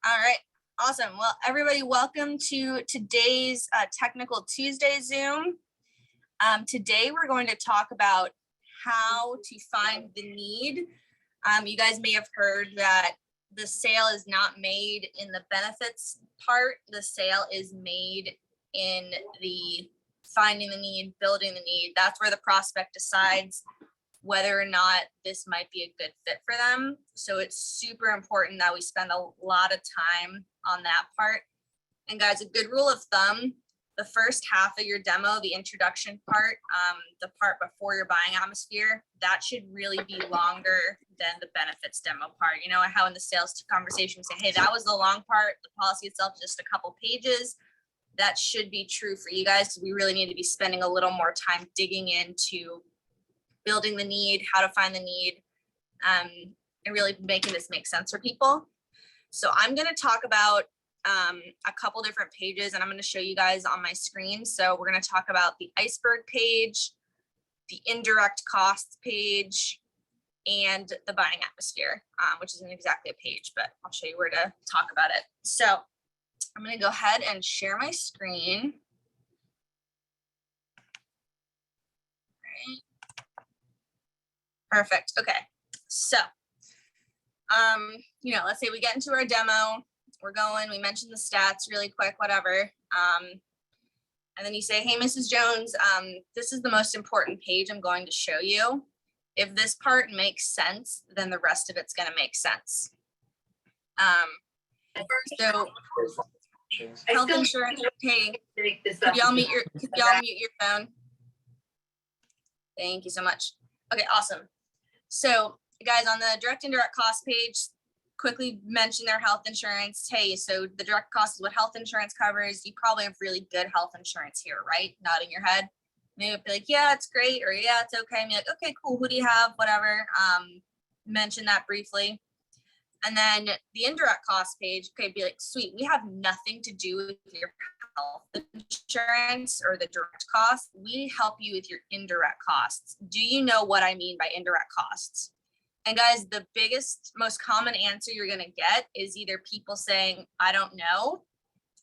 All right, awesome. Well, everybody, welcome to today's Technical Tuesday Zoom. Today, we're going to talk about how to find the need. You guys may have heard that the sale is not made in the benefits part. The sale is made in the finding the need, building the need. That's where the prospect decides whether or not this might be a good fit for them. So it's super important that we spend a lot of time on that part. And guys, a good rule of thumb, the first half of your demo, the introduction part, the part before your buying atmosphere, that should really be longer than the benefits demo part. You know how in the sales conversation we say, hey, that was the long part, the policy itself is just a couple pages. That should be true for you guys, because we really need to be spending a little more time digging into building the need, how to find the need, and really making this make sense for people. So I'm going to talk about a couple different pages, and I'm going to show you guys on my screen. So we're going to talk about the iceberg page, the indirect costs page, and the buying atmosphere, which isn't exactly a page, but I'll show you where to talk about it. So I'm going to go ahead and share my screen. Perfect. Okay. So, let's say we get into our demo, we're going, we mentioned the stats really quick, whatever. And then you say, hey, Mrs. Jones, this is the most important page I'm going to show you. If this part makes sense, then the rest of it's going to make sense. So health insurance, hey, could y'all mute your phone? Thank you so much. Okay, awesome. So guys, on the direct indirect cost page, quickly mention their health insurance. Hey, so the direct cost is what health insurance covers. You probably have really good health insurance here, right? Nodding your head. Maybe be like, yeah, it's great, or yeah, it's okay. And be like, okay, cool. Who do you have? Whatever. Mention that briefly. And then the indirect cost page could be like, sweet, we have nothing to do with your health insurance or the direct costs. We help you with your indirect costs. Do you know what I mean by indirect costs? And guys, the biggest, most common answer you're going to get is either people saying, I don't know,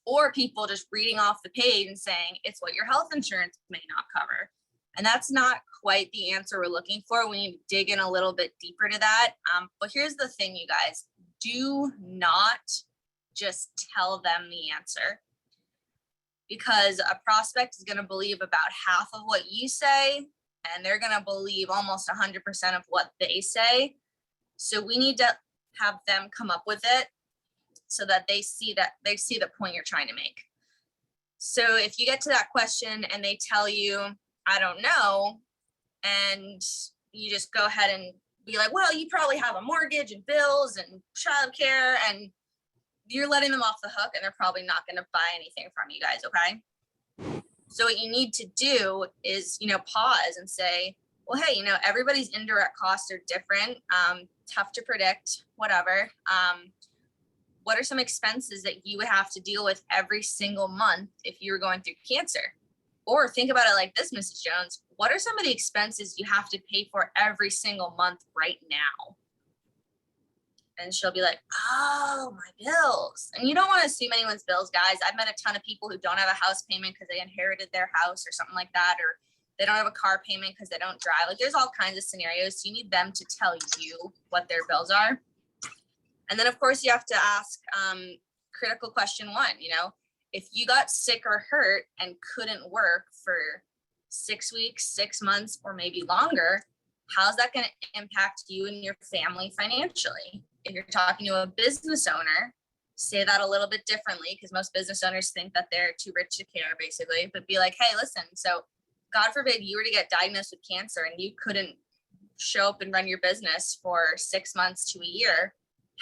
or people just reading off the page and saying, it's what your health insurance may not cover. And that's not quite the answer we're looking for. We need to dig in a little bit deeper to that. But here's the thing, you guys, do not just tell them the answer, because a prospect is going to believe about half of what you say, and they're going to believe almost 100% of what they say. So we need to have them come up with it so that they see the point you're trying to make. So if you get to that question and they tell you, I don't know, and you just go ahead and be like, well, you probably have a mortgage and bills and childcare, and you're letting them off the hook, and they're probably not going to buy anything from you guys, okay? So what you need to do is, pause and say, well, hey, everybody's indirect costs are different, tough to predict, whatever. What are some expenses that you would have to deal with every single month if you were going through cancer? Or think about it like this, Mrs. Jones, what are some of the expenses you have to pay for every single month right now? And she'll be like, oh, my bills. And you don't want to assume anyone's bills, guys. I've met a ton of people who don't have a house payment because they inherited their house or something like that, or they don't have a car payment because they don't drive. Like, there's all kinds of scenarios. So you need them to tell you what their bills are. And then, of course, you have to ask critical question one, if you got sick or hurt and couldn't work for 6 weeks, 6 months, or maybe longer, how's that going to impact you and your family financially? If you're talking to a business owner, say that a little bit differently, because most business owners think that they're too rich to care, basically. But be like, hey, listen, so God forbid you were to get diagnosed with cancer and you couldn't show up and run your business for 6 months to a year.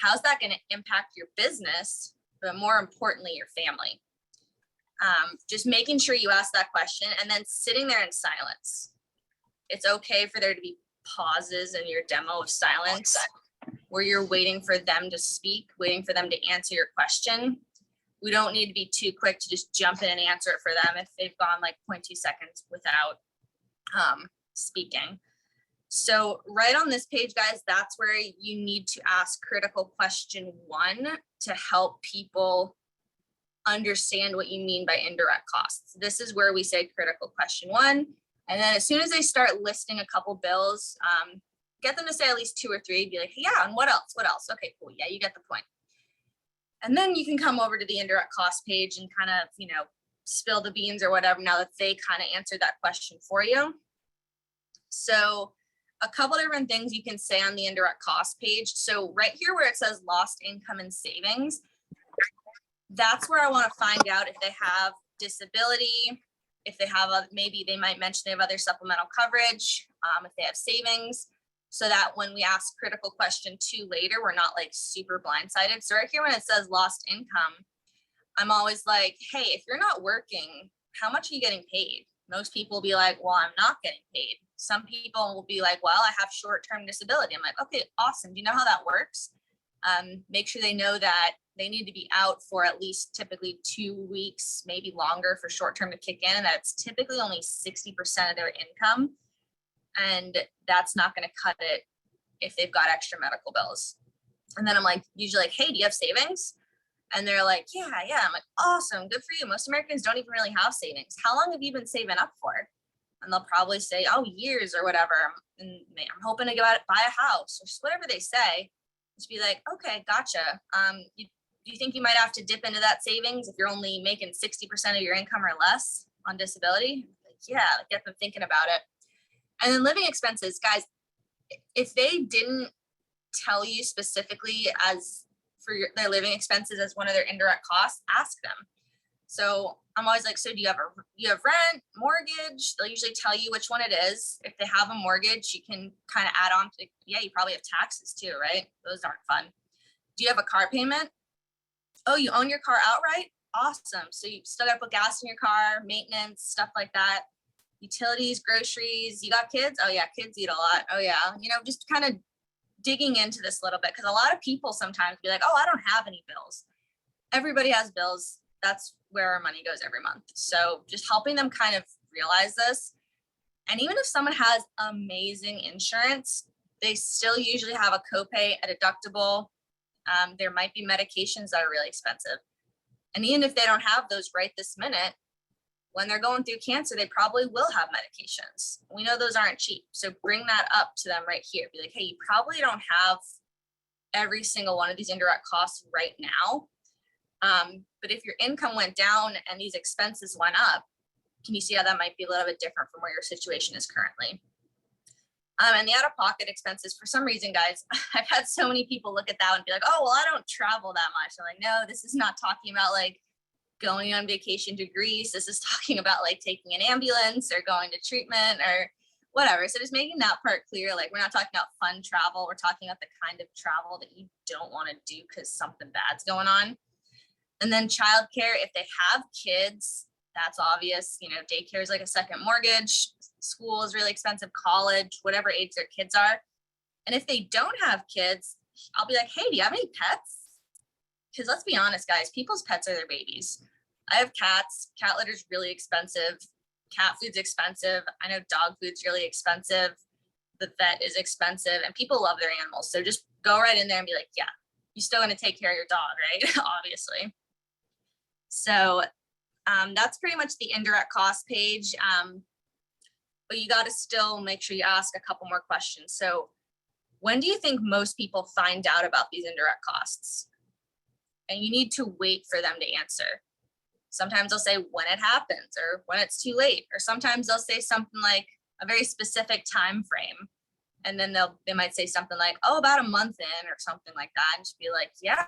How's that going to impact your business, but more importantly, your family? Just making sure you ask that question and then sitting there in silence. It's okay for there to be pauses in your demo of silence where you're waiting for them to speak, waiting for them to answer your question. We don't need to be too quick to just jump in and answer it for them if they've gone like 0.2 seconds without speaking. So right on this page, guys, that's where you need to ask critical question 1 to help people understand what you mean by indirect costs. This is where we say critical question 1. And then as soon as they start listing a couple bills, get them to say at least 2 or 3, be like, hey, yeah, and what else? What else? Okay, cool. Yeah, you get the point. And then you can come over to the indirect cost page and kind of, spill the beans or whatever now that they kind of answered that question for you. So a couple different things you can say on the indirect cost page. So right here where it says lost income and savings, that's where I want to find out if they have disability, if they have, maybe they might mention they have other supplemental coverage, if they have savings, so that when we ask critical question 2 later, we're not like super blindsided. So right here when it says lost income, I'm always like, hey, if you're not working, how much are you getting paid? Most people will be like, well, I'm not getting paid. Some people will be like, well, I have short-term disability. I'm like, okay, awesome. Do you know how that works? Make sure they know that they need to be out for at least typically 2 weeks, maybe longer for short-term to kick in. And that's typically only 60% of their income. And that's not going to cut it if they've got extra medical bills. And then I'm like, usually like, hey, do you have savings? And they're like, yeah. I'm like, awesome. Good for you. Most Americans don't even really have savings. How long have you been saving up for? And they'll probably say, oh, years or whatever. And I'm hoping to go out, buy a house, or just whatever they say. Just be like, okay, gotcha. Do you think you might have to dip into that savings if you're only making 60% of your income or less on disability? Like, yeah, get them thinking about it. And then living expenses, guys, if they didn't tell you specifically as for their living expenses as one of their indirect costs, ask them. So I'm always like, so do you have rent, mortgage? They'll usually tell you which one it is. If they have a mortgage, you can kind of add on to, yeah, you probably have taxes too, right? Those aren't fun. Do you have a car payment? Oh, you own your car outright? Awesome. So you still got to put gas in your car, maintenance, stuff like that. Utilities, groceries. You got kids? Oh yeah, kids eat a lot. Oh yeah. Just kind of digging into this a little bit, because a lot of people sometimes be like, oh, I don't have any bills. Everybody has bills. That's where our money goes every month. So just helping them kind of realize this. And even if someone has amazing insurance, they still usually have a copay, a deductible. There might be medications that are really expensive. And even if they don't have those right this minute, when they're going through cancer, they probably will have medications. We know those aren't cheap. So bring that up to them right here. Be like, hey, you probably don't have every single one of these indirect costs right now. But if your income went down and these expenses went up, can you see how that might be a little bit different from where your situation is currently? And the out-of-pocket expenses, for some reason, guys, I've had so many people look at that and be like, oh, well, I don't travel that much. I'm like, no, this is not talking about like going on vacation to Greece. This is talking about like taking an ambulance or going to treatment or whatever. So just making that part clear, like we're not talking about fun travel. We're talking about the kind of travel that you don't want to do because something bad's going on. And then childcare, if they have kids, that's obvious. Daycare is like a second mortgage. School is really expensive, college, whatever age their kids are. And if they don't have kids, I'll be like, hey, do you have any pets? Because let's be honest, guys, people's pets are their babies. I have cats. Cat litter is really expensive. Cat food's expensive. I know dog food's really expensive. The vet is expensive, and people love their animals. So just go right in there and be like, yeah, you're still going to take care of your dog, right? Obviously. So that's pretty much the indirect cost page. But you got to still make sure you ask a couple more questions. So when do you think most people find out about these indirect costs? And you need to wait for them to answer. Sometimes they'll say when it happens or when it's too late, or sometimes they'll say something like a very specific time frame. And then they might say something like, oh, about a month in or something like that. And just be like, yeah,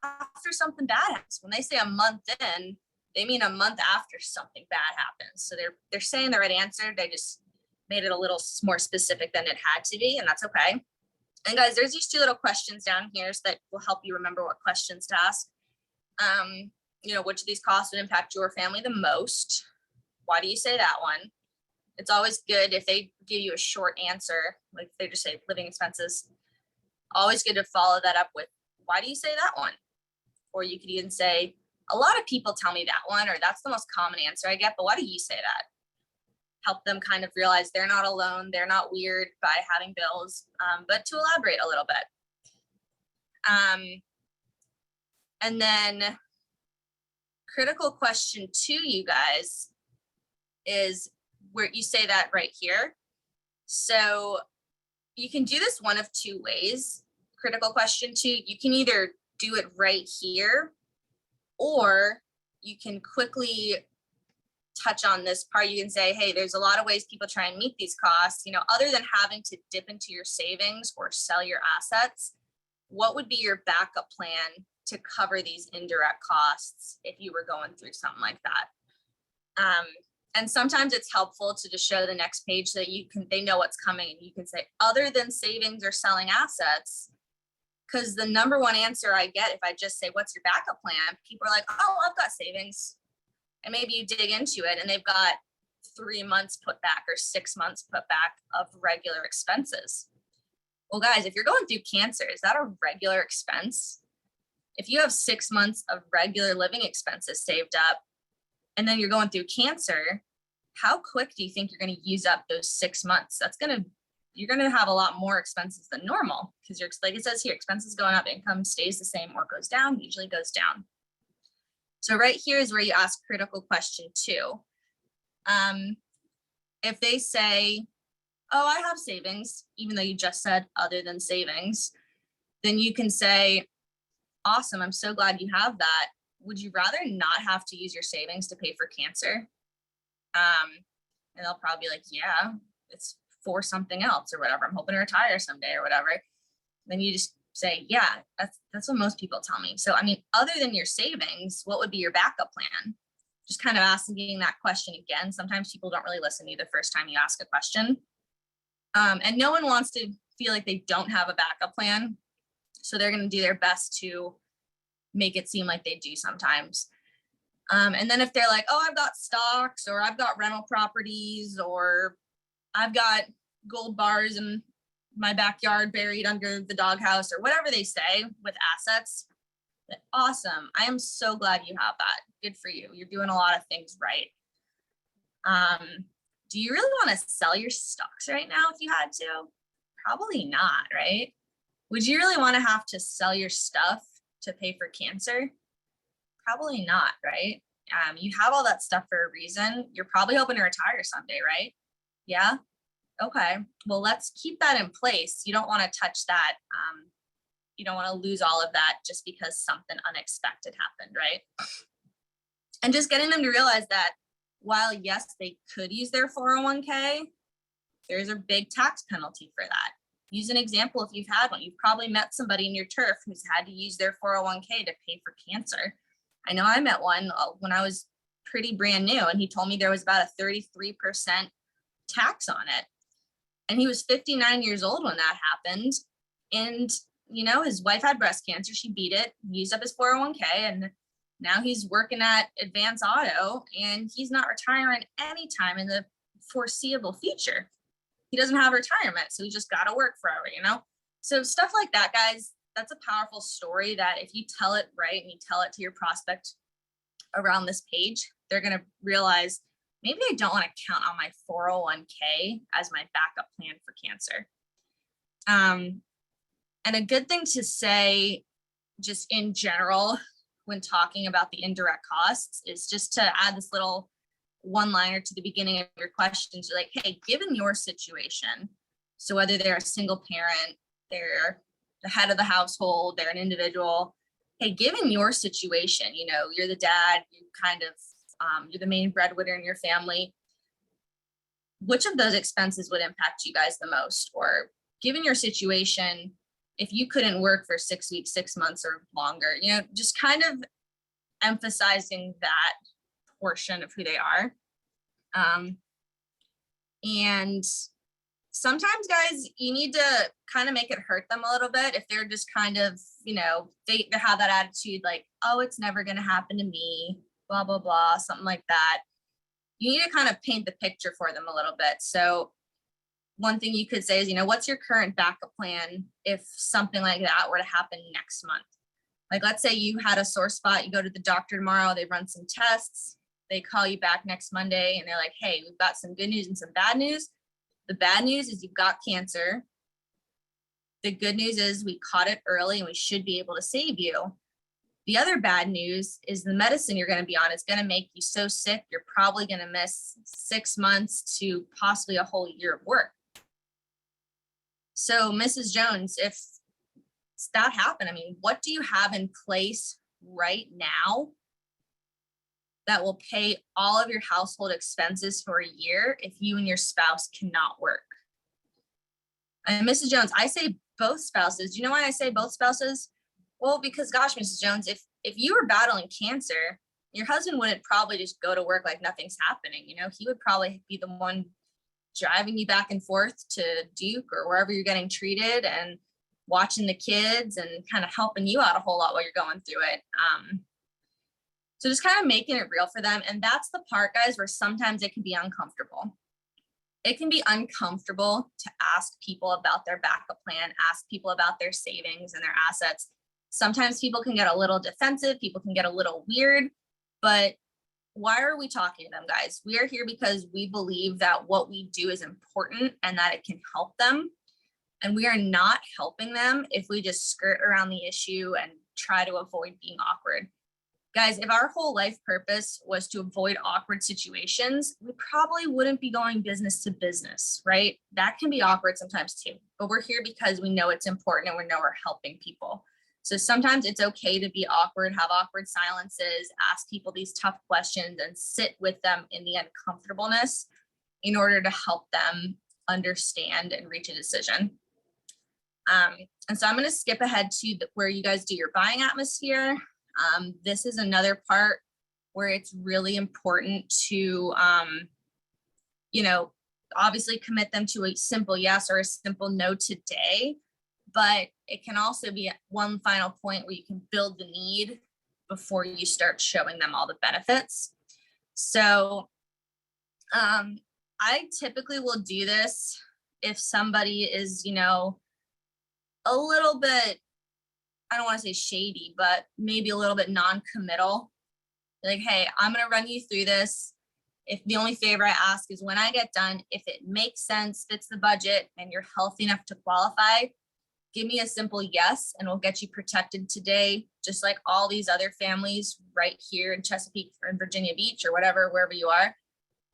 after something bad happens. When they say a month in, they mean a month after something bad happens. So they're saying the right answer. They just made it a little more specific than it had to be, and that's okay. And guys, there's these 2 little questions down here so that will help you remember what questions to ask. Which of these costs would impact your family the most? Why do you say that one? It's always good if they give you a short answer, like they just say living expenses. Always good to follow that up with, why do you say that one? Or you could even say, a lot of people tell me that one, or that's the most common answer I get, but why do you say that? help them kind of realize they're not alone, they're not weird by having bills, but to elaborate a little bit. And then critical question 2, you guys, is where you say that right here. So you can do this one of 2 ways. Critical question 2, you can either do it right here, or you can quickly touch on this part. You can say, hey, there's a lot of ways people try and meet these costs, other than having to dip into your savings or sell your assets. What would be your backup plan to cover these indirect costs if you were going through something like that? And sometimes it's helpful to just show the next page so that they know what's coming, and you can say, other than savings or selling assets, because the number one answer I get if I just say, what's your backup plan? People are like, oh, I've got savings. And maybe you dig into it and they've got 3 months put back or 6 months put back of regular expenses. Well, guys, if you're going through cancer, is that a regular expense? If you have 6 months of regular living expenses saved up, and then you're going through cancer, how quick do you think you're going to use up those 6 months? You're going to have a lot more expenses than normal, because like it says here, expenses going up, income stays the same or goes down, usually goes down. So right here is where you ask critical question 2. If they say, oh, I have savings, even though you just said other than savings, then you can say, awesome, I'm so glad you have that. Would you rather not have to use your savings to pay for cancer? And they'll probably be like, yeah, it's for something else or whatever. I'm hoping to retire someday or whatever. Then you just say, yeah, that's what most people tell me. So, I mean, other than your savings, what would be your backup plan? Just kind of asking that question again. Sometimes people don't really listen to you the first time you ask a question. And no one wants to feel like they don't have a backup plan. So they're going to do their best to make it seem like they do sometimes. And then if they're like, oh, I've got stocks, or I've got rental properties, or I've got gold bars in my backyard buried under the doghouse, or whatever they say with assets, awesome. I am so glad you have that. Good for you. You're doing a lot of things right. Do you really want to sell your stocks right now if you had to? Probably not, right? Would you really want to have to sell your stuff to pay for cancer? Probably not, right? You have all that stuff for a reason. You're probably hoping to retire someday, right? Yeah. Okay. Well, let's keep that in place. You don't want to touch that. You don't want to lose all of that just because something unexpected happened, right? And just getting them to realize that while, yes, they could use their 401k, there's a big tax penalty for that. Use an example if you've had one. You've probably met somebody in your turf who's had to use their 401k to pay for cancer. I know I met one when I was pretty brand new, and he told me there was about a 33% tax on it. And he was 59 years old when that happened. And, his wife had breast cancer. She beat it, used up his 401k, and now he's working at Advance Auto, and he's not retiring anytime in the foreseeable future. He doesn't have retirement, so he just got to work forever, So stuff like that, guys, that's a powerful story that if you tell it right and you tell it to your prospect around this page, they're going to realize, maybe I don't want to count on my 401k as my backup plan for cancer. And a good thing to say just in general when talking about the indirect costs is just to add this little one-liner to the beginning of your questions. You're like, hey, given your situation, so whether they're a single parent, they're the head of the household, they're an individual, hey, given your situation, you're the dad, you kind of, you're the main breadwinner in your family, which of those expenses would impact you guys the most? Or given your situation, if you couldn't work for 6 weeks, 6 months or longer, just kind of emphasizing that portion of who they are. And sometimes, guys, you need to kind of make it hurt them a little bit if they're just kind of, they have that attitude like, oh, it's never going to happen to me, blah, blah, blah, something like that. You need to kind of paint the picture for them a little bit. So one thing you could say is, what's your current backup plan if something like that were to happen next month? Like, let's say you had a sore spot, you go to the doctor tomorrow, they run some tests, they call you back next Monday and they're like, hey, we've got some good news and some bad news. The bad news is you've got cancer. The good news is we caught it early and we should be able to save you. The other bad news is the medicine you're going to be on is going to make you so sick, you're probably going to miss 6 months to possibly a whole year of work. So Mrs. Jones, if that happened, I mean, what do you have in place right now that will pay all of your household expenses for a year if you and your spouse cannot work? And Mrs. Jones, I say both spouses. Do you know why I say both spouses? Well, because gosh, Mrs. Jones, if you were battling cancer, your husband wouldn't probably just go to work like nothing's happening. You know, he would probably be the one driving you back and forth to Duke or wherever you're getting treated and watching the kids and kind of helping you out a whole lot while you're going through it. So just kind of making it real for them. And that's the part, guys, where sometimes it can be uncomfortable. It can be uncomfortable to ask people about their backup plan, ask people about their savings and their assets. Sometimes people can get a little defensive, people can get a little weird, but why are we talking to them, guys? We are here because we believe that what we do is important and that it can help them. And we are not helping them if we just skirt around the issue and try to avoid being awkward. Guys, if our whole life purpose was to avoid awkward situations, we probably wouldn't be going business to business, right? That can be awkward sometimes too, but we're here because we know it's important and we know we're helping people. So sometimes it's okay to be awkward, have awkward silences, ask people these tough questions and sit with them in the uncomfortableness in order to help them understand and reach a decision. And so I'm going to skip ahead to where you guys do your buying atmosphere. This is another part where it's really important to, obviously commit them to a simple yes or a simple no today, but it can also be one final point where you can build the need before you start showing them all the benefits. So I typically will do this if somebody is, a little bit, I don't want to say shady, but maybe a little bit non-committal. Like, hey, I'm going to run you through this. If the only favor I ask is when I get done, if it makes sense, fits the budget, and you're healthy enough to qualify, give me a simple yes, and we'll get you protected today, just like all these other families right here in Chesapeake or in Virginia Beach or whatever, wherever you are.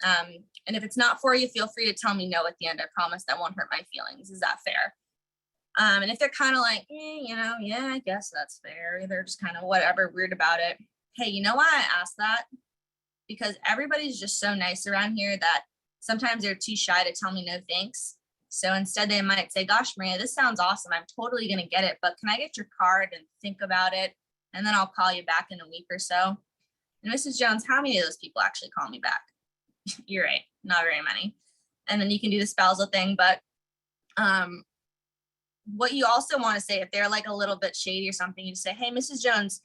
And if it's not for you, feel free to tell me no at the end. I promise that won't hurt my feelings. Is that fair? And if they're kind of like, yeah, I guess that's fair. They're just kind of whatever, weird about it. Hey, you know why I asked that? Because everybody's just so nice around here that sometimes they're too shy to tell me no thanks. So instead they might say, gosh, Maria, this sounds awesome. I'm totally going to get it, but can I get your card and think about it? And then I'll call you back in a week or so. And Mrs. Jones, how many of those people actually call me back? You're right. Not very many. And then you can do the spousal thing. But what you also want to say, if they're like a little bit shady or something, you say, hey, Mrs. Jones,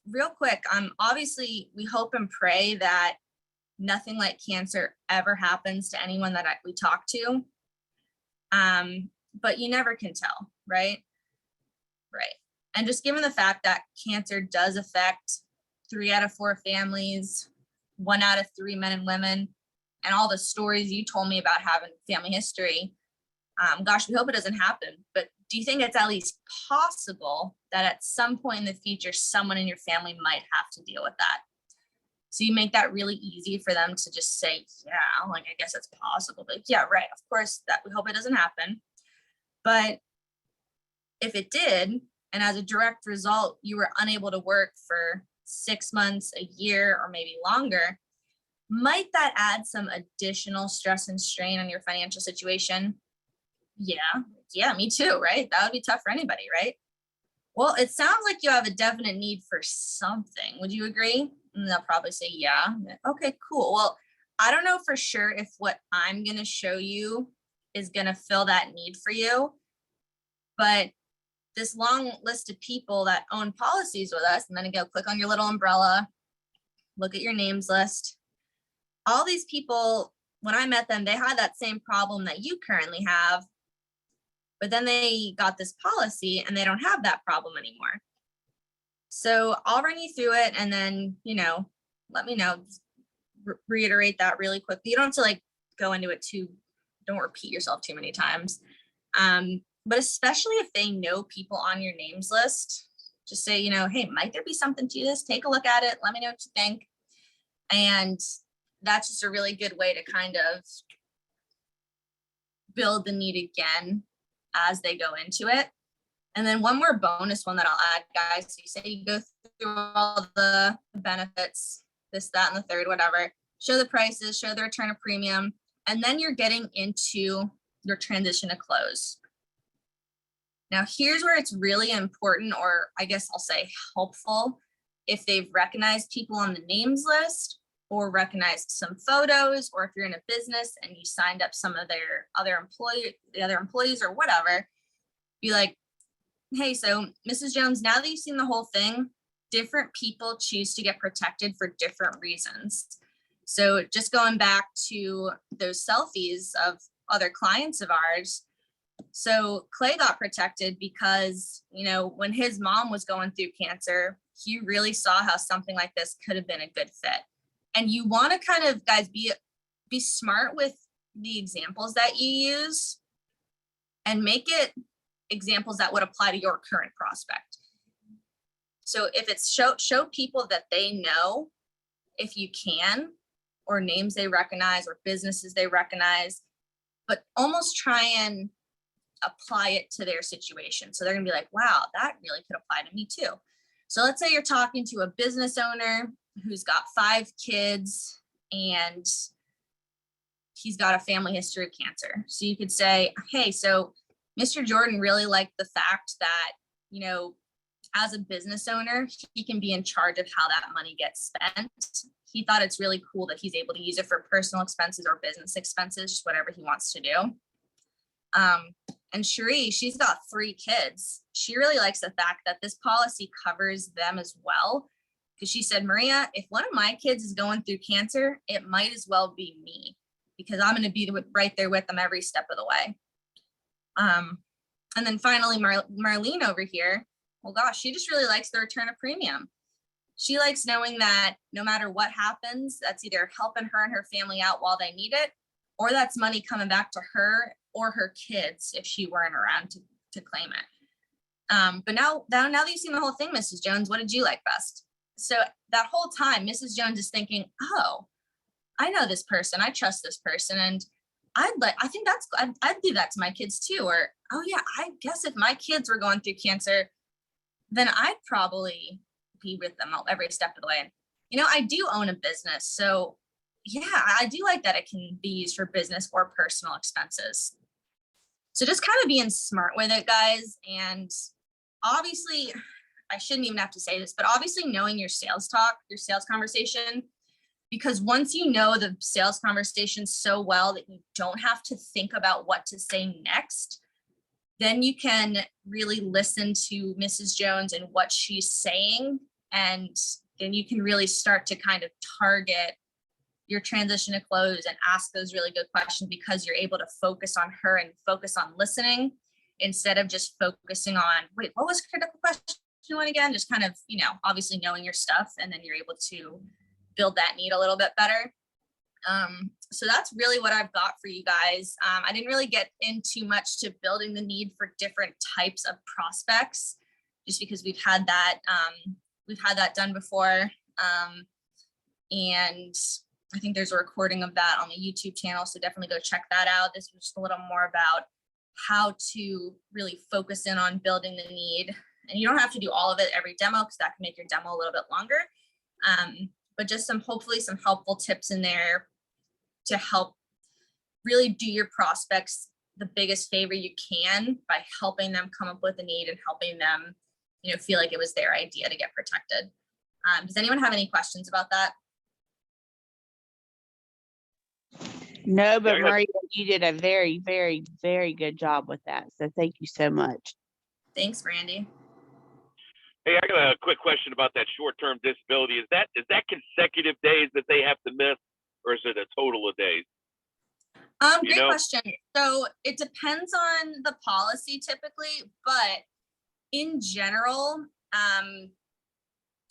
real quick, obviously we hope and pray that nothing like cancer ever happens to anyone that we talk to. But you never can tell, right? Right. And just given the fact that cancer does affect 3 out of 4 families, 1 out of 3 men and women, and all the stories you told me about having family history, gosh, we hope it doesn't happen. But do you think it's at least possible that at some point in the future, someone in your family might have to deal with that? So you make that really easy for them to just say, yeah, like, I guess it's possible. But yeah, right. Of course, that we hope it doesn't happen. But if it did, and as a direct result, you were unable to work for 6 months, a year, or maybe longer, might that add some additional stress and strain on your financial situation? Yeah, me too, right? That would be tough for anybody, right? Well, it sounds like you have a definite need for something. Would you agree? And they'll probably say, yeah. Okay, cool. Well, I don't know for sure if what I'm going to show you is going to fill that need for you. But this long list of people that own policies with us, and then go click on your little umbrella, look at your names list. All these people, when I met them, they had that same problem that you currently have. But then they got this policy and they don't have that problem anymore. So I'll run you through it. And then, let me know. Reiterate that really quickly. You don't have to like go into it don't repeat yourself too many times. But especially if they know people on your names list, just say, hey, might there be something to this? Take a look at it. Let me know what you think. And that's just a really good way to kind of build the need again as they go into it. And then one more bonus one that I'll add, guys. So you say you go through all the benefits, this, that, and the third, whatever, show the prices, show the return of premium, and then you're getting into your transition to close. Now, here's where it's really important, or I guess I'll say helpful, if they've recognized people on the names list or recognized some photos, or if you're in a business and you signed up some of their other employees or whatever, be like, hey, so Mrs. Jones, now that you've seen the whole thing, different people choose to get protected for different reasons. So just going back to those selfies of other clients of ours. So Clay got protected because, when his mom was going through cancer, he really saw how something like this could have been a good fit. And you want to kind of, guys, be smart with the examples that you use and make it examples that would apply to your current prospect. So if it's show people that they know, if you can, or names they recognize or businesses they recognize, but almost try and apply it to their situation. So they're gonna be like, wow, that really could apply to me too. So let's say you're talking to a business owner who's got 5 kids and he's got a family history of cancer. So you could say, hey, so Mr. Jordan really liked the fact that, as a business owner, he can be in charge of how that money gets spent. He thought it's really cool that he's able to use it for personal expenses or business expenses, just whatever he wants to do. And Cherie, she's got 3 kids. She really likes the fact that this policy covers them as well. Because she said, Maria, if one of my kids is going through cancer, it might as well be me, because I'm going to be right there with them every step of the way. And then finally, Marlene over here, well, gosh, she just really likes the return of premium. She likes knowing that no matter what happens, that's either helping her and her family out while they need it, or that's money coming back to her or her kids if she weren't around to claim it. But now that you've seen the whole thing, Mrs. Jones, what did you like best? So that whole time, Mrs. Jones is thinking, oh, I know this person, I trust this person, and I'd do that to my kids too. Or, oh yeah, I guess if my kids were going through cancer, then I'd probably be with them every step of the way. And, I do own a business. So yeah, I do like that it can be used for business or personal expenses. So just kind of being smart with it, guys. And obviously, I shouldn't even have to say this, but obviously knowing your sales talk, your sales conversation, because once you know the sales conversation so well that you don't have to think about what to say next, then you can really listen to Mrs. Jones and what she's saying. And then you can really start to kind of target your transition to close and ask those really good questions, because you're able to focus on her and focus on listening instead of just focusing on, wait, what was critical question one again? Just kind of, obviously knowing your stuff, and then you're able to build that need a little bit better. So that's really what I've got for you guys. I didn't really get into much to building the need for different types of prospects, just because we've had that done before. And I think there's a recording of that on the YouTube channel, so definitely go check that out. This was just a little more about how to really focus in on building the need. And you don't have to do all of it every demo, because that can make your demo a little bit longer. But just hopefully some helpful tips in there to help really do your prospects the biggest favor you can by helping them come up with a need and helping them, feel like it was their idea to get protected. Does anyone have any questions about that? No, but Maria, you did a very, very, very good job with that. So thank you so much. Thanks, Brandy. Hey, I got a quick question about that short-term disability. Is that consecutive days that they have to miss, or is it a total of days? Great question. So it depends on the policy typically, but in general,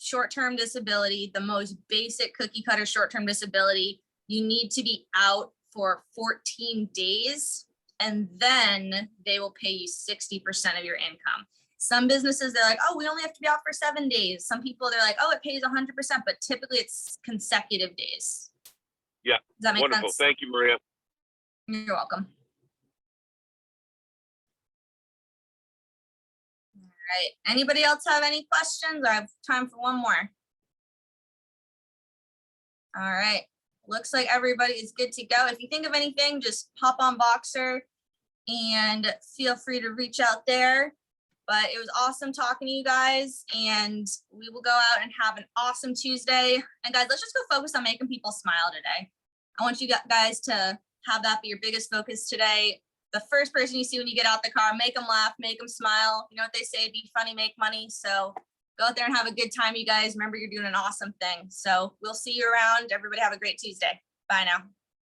short-term disability, the most basic cookie cutter short-term disability, you need to be out for 14 days, and then they will pay you 60% of your income. Some businesses, they're like, oh, we only have to be out for 7 days. Some people, they're like, oh, it pays 100%, but typically it's consecutive days. Yeah. Does that make Wonderful. sense? Thank you, Maria. You're welcome. All right. Anybody else have any questions? I have time for one more. All right. Looks like everybody is good to go. If you think of anything, just pop on Boxer and feel free to reach out there. But it was awesome talking to you guys, and we will go out and have an awesome Tuesday. And guys, let's just go focus on making people smile today. I want you guys to have that be your biggest focus today. The first person you see when you get out the car, make them laugh, make them smile. You know what they say, be funny, make money. So go out there and have a good time, you guys. Remember, you're doing an awesome thing. So we'll see you around. Everybody have a great Tuesday. Bye now.